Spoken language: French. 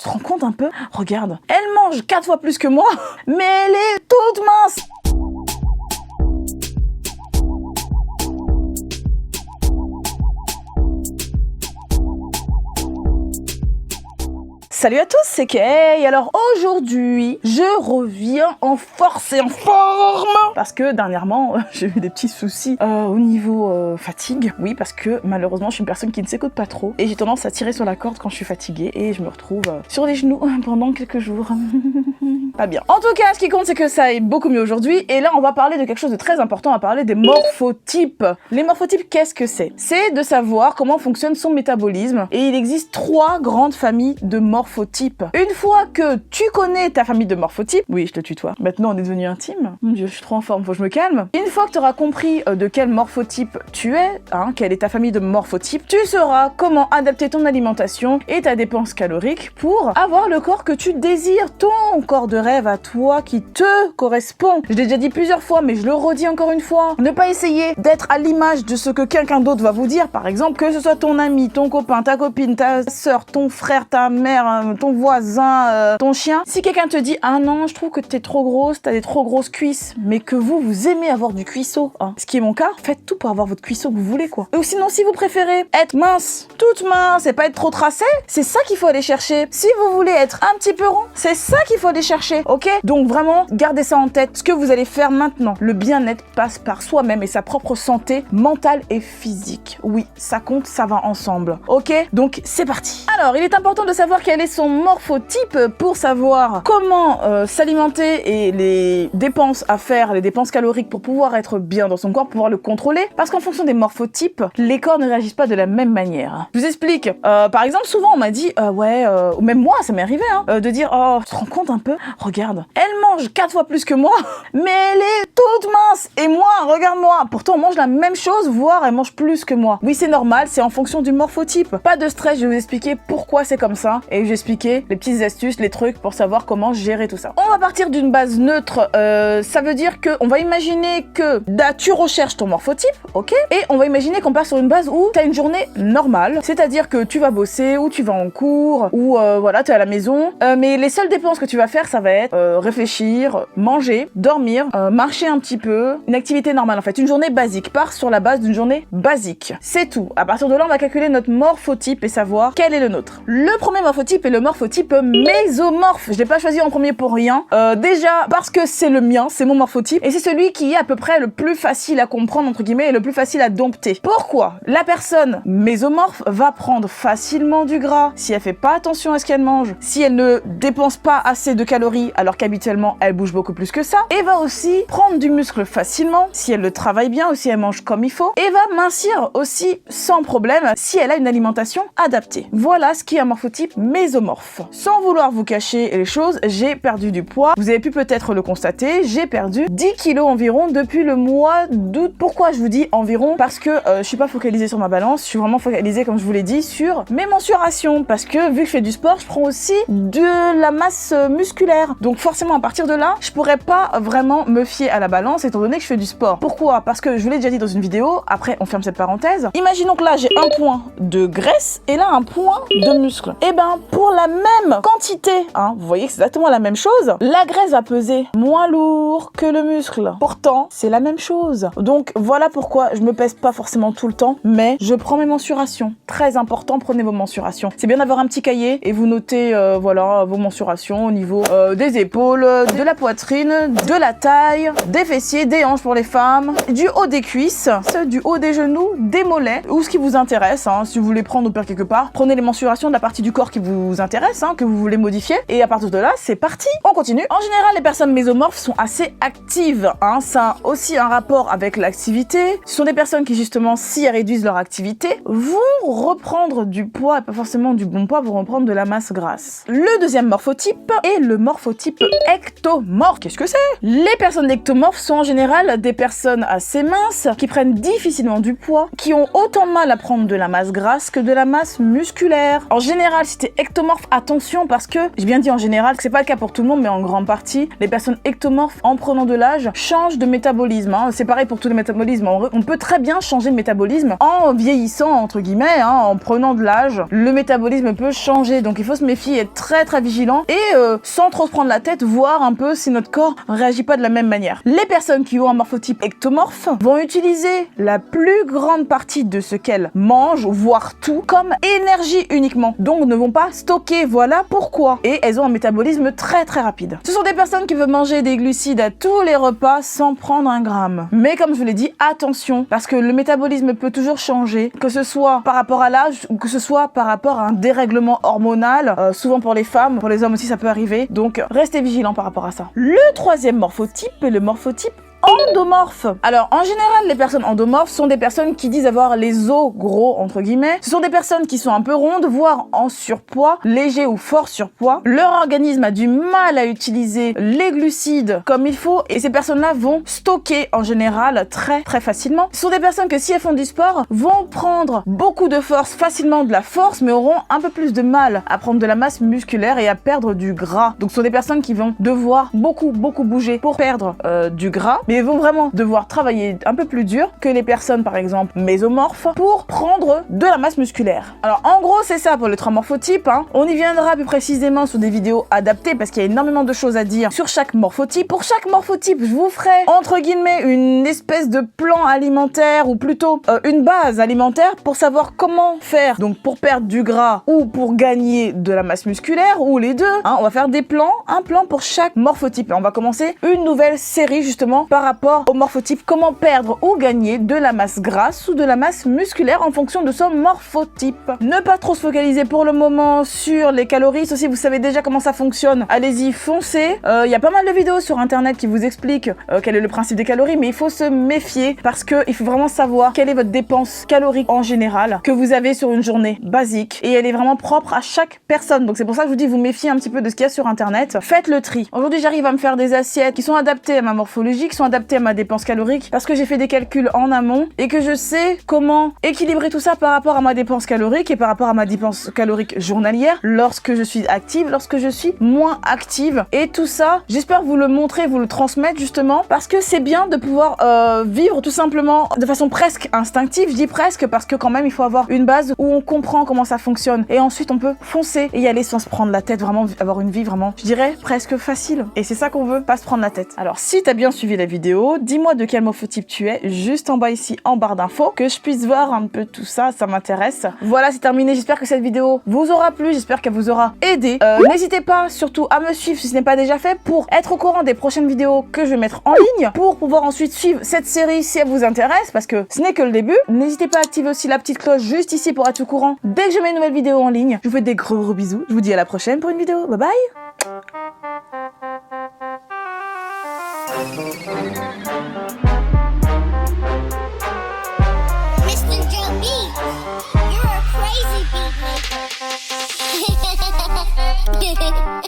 Tu te rends compte un peu? Regarde, elle mange 4 fois plus que moi, mais elle est toute mince. Salut à tous, c'est Kay. Alors aujourd'hui, je reviens en force et en forme parce que dernièrement, j'ai eu des petits soucis au niveau fatigue. Oui, parce que malheureusement, je suis une personne qui ne s'écoute pas trop et j'ai tendance à tirer sur la corde quand je suis fatiguée et je me retrouve sur les genoux pendant quelques jours. Pas bien. En tout cas, ce qui compte, c'est que ça aille beaucoup mieux aujourd'hui et là, on va parler de quelque chose de très important, on va parler des morphotypes. Les morphotypes, qu'est-ce que c'est? C'est de savoir comment fonctionne son métabolisme et il existe 3 grandes familles de morphotypes. Une fois que tu connais ta famille de morphotypes, oui, je te tutoie. Maintenant, on est devenu intime. Mon Dieu, je suis trop en forme, faut que je me calme. Une fois que tu auras compris de quel morphotype tu es, quelle est ta famille de morphotypes, tu sauras comment adapter ton alimentation et ta dépense calorique pour avoir le corps que tu désires, ton corps de rêve à toi qui te correspond. Je l'ai déjà dit plusieurs fois, mais je le redis encore une fois. Ne pas essayer d'être à l'image de ce que quelqu'un d'autre va vous dire. Par exemple, que ce soit ton ami, ton copain, ta copine, ta sœur, ton frère, ta mère, ton voisin, ton chien. Si quelqu'un te dit « Ah non, je trouve que t'es trop grosse, t'as des trop grosses cuisses », mais que vous aimez avoir du cuisseau, ce qui est mon cas, faites tout pour avoir votre cuisseau que vous voulez, quoi. Ou sinon, si vous préférez être mince, toute mince et pas être trop tracée, c'est ça qu'il faut aller chercher. Si vous voulez être un petit peu rond, c'est ça qu'il faut aller chercher, ok? Donc vraiment, gardez ça en tête. Ce que vous allez faire maintenant, le bien-être passe par soi-même et sa propre santé mentale et physique. Oui, ça compte, ça va ensemble, ok? Donc, c'est parti. Alors, il est important de savoir quel est son morphotype pour savoir comment s'alimenter et les dépenses à faire, les dépenses caloriques pour pouvoir être bien dans son corps, pouvoir le contrôler. Parce qu'en fonction des morphotypes, les corps ne réagissent pas de la même manière. Je vous explique. Par exemple, souvent on m'a dit, ou même moi, ça m'est arrivé, de dire, oh, tu te rends compte un peu? Regarde, elle mange 4 fois plus que moi, mais elle est toute mince. Et moi, regarde-moi. Pourtant, on mange la même chose, voire elle mange plus que moi. Oui, c'est normal, c'est en fonction du morphotype. Pas de stress, je vais vous expliquer pourquoi c'est comme ça. Et je vais expliquer les petites astuces, les trucs pour savoir comment gérer tout ça. On va partir d'une base neutre. Ça veut dire que on va imaginer que tu recherches ton morphotype, ok? Et on va imaginer qu'on part sur une base où tu as une journée normale, c'est-à-dire que tu vas bosser ou tu vas en cours ou voilà, tu es à la maison. Mais les seules dépenses que tu vas faire, ça va être réfléchir, manger, dormir, marcher un petit peu, une activité normale en fait, une journée basique. Part sur la base d'une journée basique. C'est tout. À partir de là, on va calculer notre morphotype et savoir quel est le nôtre. Le premier morphotype est le morphotype mésomorphe. Je l'ai pas choisi en premier pour rien. Déjà parce que c'est le mien, c'est mon morphotype et c'est celui qui est à peu près le plus facile à comprendre entre guillemets et le plus facile à dompter. Pourquoi? La personne mésomorphe va prendre facilement du gras si elle fait pas attention à ce qu'elle mange, si elle ne dépense pas assez de calories alors qu'habituellement elle bouge beaucoup plus que ça, et va aussi prendre du muscle facilement si elle le travaille bien ou si elle mange comme il faut, et va mincir aussi sans problème si elle a une alimentation adaptée. Voilà ce qui est un morphotype mésomorphe. Sans vouloir vous cacher les choses, j'ai perdu du poids. Vous avez pu peut-être le constater, j'ai perdu 10 kilos environ depuis le mois d'août. Pourquoi je vous dis environ? Parce que je suis pas focalisée sur ma balance, je suis vraiment focalisée, comme je vous l'ai dit, sur mes mensurations. Parce que vu que je fais du sport, je prends aussi de la masse musculaire. Donc forcément, à partir de là, je pourrais pas vraiment me fier à la balance étant donné que je fais du sport. Pourquoi? Parce que je vous l'ai déjà dit dans une vidéo, après on ferme cette parenthèse. Imaginons que là, j'ai un point de graisse et là un point de muscle. Et ben, pour la même quantité, vous voyez que c'est exactement la même chose, la graisse va peser moins lourd que le muscle. Pourtant, c'est la même chose. Donc voilà pourquoi je me pèse pas forcément tout le temps, mais je prends mes mensurations. Très important, prenez vos mensurations. C'est bien d'avoir un petit cahier et vous notez voilà, vos mensurations au niveau des épaules, de la poitrine, de la taille, des fessiers, des hanches pour les femmes, du haut des cuisses, du haut des genoux, des mollets, ou ce qui vous intéresse. Si vous voulez prendre au pire quelque part, prenez les mensurations de la partie du corps qui vous intéresse, que vous voulez modifier, et à partir de là, c'est parti. On continue. En général, les personnes mésomorphes sont assez actives. Ça a aussi un rapport avec l'activité. Ce sont des personnes qui, justement, si elles réduisent leur activité, vont reprendre du poids, et pas forcément du bon poids, vont reprendre de la masse grasse. Le deuxième morphotype est le morphotype morphotype ectomorphe. Qu'est-ce que c'est? Les personnes ectomorphes sont en général des personnes assez minces, qui prennent difficilement du poids, qui ont autant de mal à prendre de la masse grasse que de la masse musculaire. En général, si t'es ectomorphe, attention parce que, j'ai bien dit en général, que c'est pas le cas pour tout le monde, mais en grande partie, les personnes ectomorphes, en prenant de l'âge, changent de métabolisme. C'est pareil pour tous les métabolismes. On peut très bien changer de métabolisme en vieillissant, entre guillemets, en prenant de l'âge. Le métabolisme peut changer, donc il faut se méfier, être très très vigilant et sans trop se prendre la tête, voir un peu si notre corps réagit pas de la même manière. Les personnes qui ont un morphotype ectomorphe vont utiliser la plus grande partie de ce qu'elles mangent, voire tout, comme énergie uniquement. Donc ne vont pas stocker, voilà pourquoi. Et elles ont un métabolisme très très rapide. Ce sont des personnes qui veulent manger des glucides à tous les repas sans prendre un gramme. Mais comme je l'ai dit, attention, parce que le métabolisme peut toujours changer, que ce soit par rapport à l'âge ou que ce soit par rapport à un dérèglement hormonal, souvent pour les femmes, pour les hommes aussi ça peut arriver, donc restez vigilants par rapport à ça. Le troisième morphotype est le morphotype endomorphe. Alors, en général, les personnes endomorphes sont des personnes qui disent avoir les os gros, entre guillemets. Ce sont des personnes qui sont un peu rondes, voire en surpoids, léger ou fort surpoids. Leur organisme a du mal à utiliser les glucides comme il faut et ces personnes-là vont stocker en général très très facilement. Ce sont des personnes que si elles font du sport, vont prendre beaucoup de force, facilement de la force, mais auront un peu plus de mal à prendre de la masse musculaire et à perdre du gras. Donc, ce sont des personnes qui vont devoir beaucoup bouger pour perdre du gras. Mais vont vraiment devoir travailler un peu plus dur que les personnes par exemple mésomorphes pour prendre de la masse musculaire. Alors en gros c'est ça pour les trois morphotypes, On y viendra plus précisément sur des vidéos adaptées parce qu'il y a énormément de choses à dire sur chaque morphotype. Pour chaque morphotype je vous ferai entre guillemets une espèce de plan alimentaire ou plutôt une base alimentaire pour savoir comment faire donc pour perdre du gras ou pour gagner de la masse musculaire ou les deux. On va faire des plans, un plan pour chaque morphotype et on va commencer une nouvelle série justement par rapport au morphotype, comment perdre ou gagner de la masse grasse ou de la masse musculaire en fonction de son morphotype. Ne pas trop se focaliser pour le moment sur les calories, ceci vous savez déjà comment ça fonctionne, allez-y foncez, il y a pas mal de vidéos sur internet qui vous expliquent quel est le principe des calories, mais il faut se méfier parce que il faut vraiment savoir quelle est votre dépense calorique en général que vous avez sur une journée basique et elle est vraiment propre à chaque personne, donc c'est pour ça que je vous dis vous méfiez un petit peu de ce qu'il y a sur internet, faites le tri. Aujourd'hui j'arrive à me faire des assiettes qui sont adaptées à ma morphologie, qui sont adaptées à ma dépense calorique parce que j'ai fait des calculs en amont et que je sais comment équilibrer tout ça par rapport à ma dépense calorique et par rapport à ma dépense calorique journalière lorsque je suis active, lorsque je suis moins active et tout ça j'espère vous le montrer, vous le transmettre justement parce que c'est bien de pouvoir vivre tout simplement de façon presque instinctive, je dis presque parce que quand même il faut avoir une base où on comprend comment ça fonctionne et ensuite on peut foncer et y aller sans se prendre la tête, vraiment avoir une vie vraiment je dirais presque facile et c'est ça qu'on veut, pas se prendre la tête. Alors si t'as bien suivi la vidéo, dis-moi de quel morphotype tu es, juste en bas ici, en barre d'infos, que je puisse voir un peu tout ça, ça m'intéresse. Voilà, c'est terminé, j'espère que cette vidéo vous aura plu, j'espère qu'elle vous aura aidé. N'hésitez pas surtout à me suivre si ce n'est pas déjà fait pour être au courant des prochaines vidéos que je vais mettre en ligne, pour pouvoir ensuite suivre cette série si elle vous intéresse, parce que ce n'est que le début. N'hésitez pas à activer aussi la petite cloche juste ici pour être au courant dès que je mets une nouvelle vidéo en ligne. Je vous fais des gros bisous, je vous dis à la prochaine pour une vidéo, bye bye. Mr. Joe B, you're a crazy beat maker.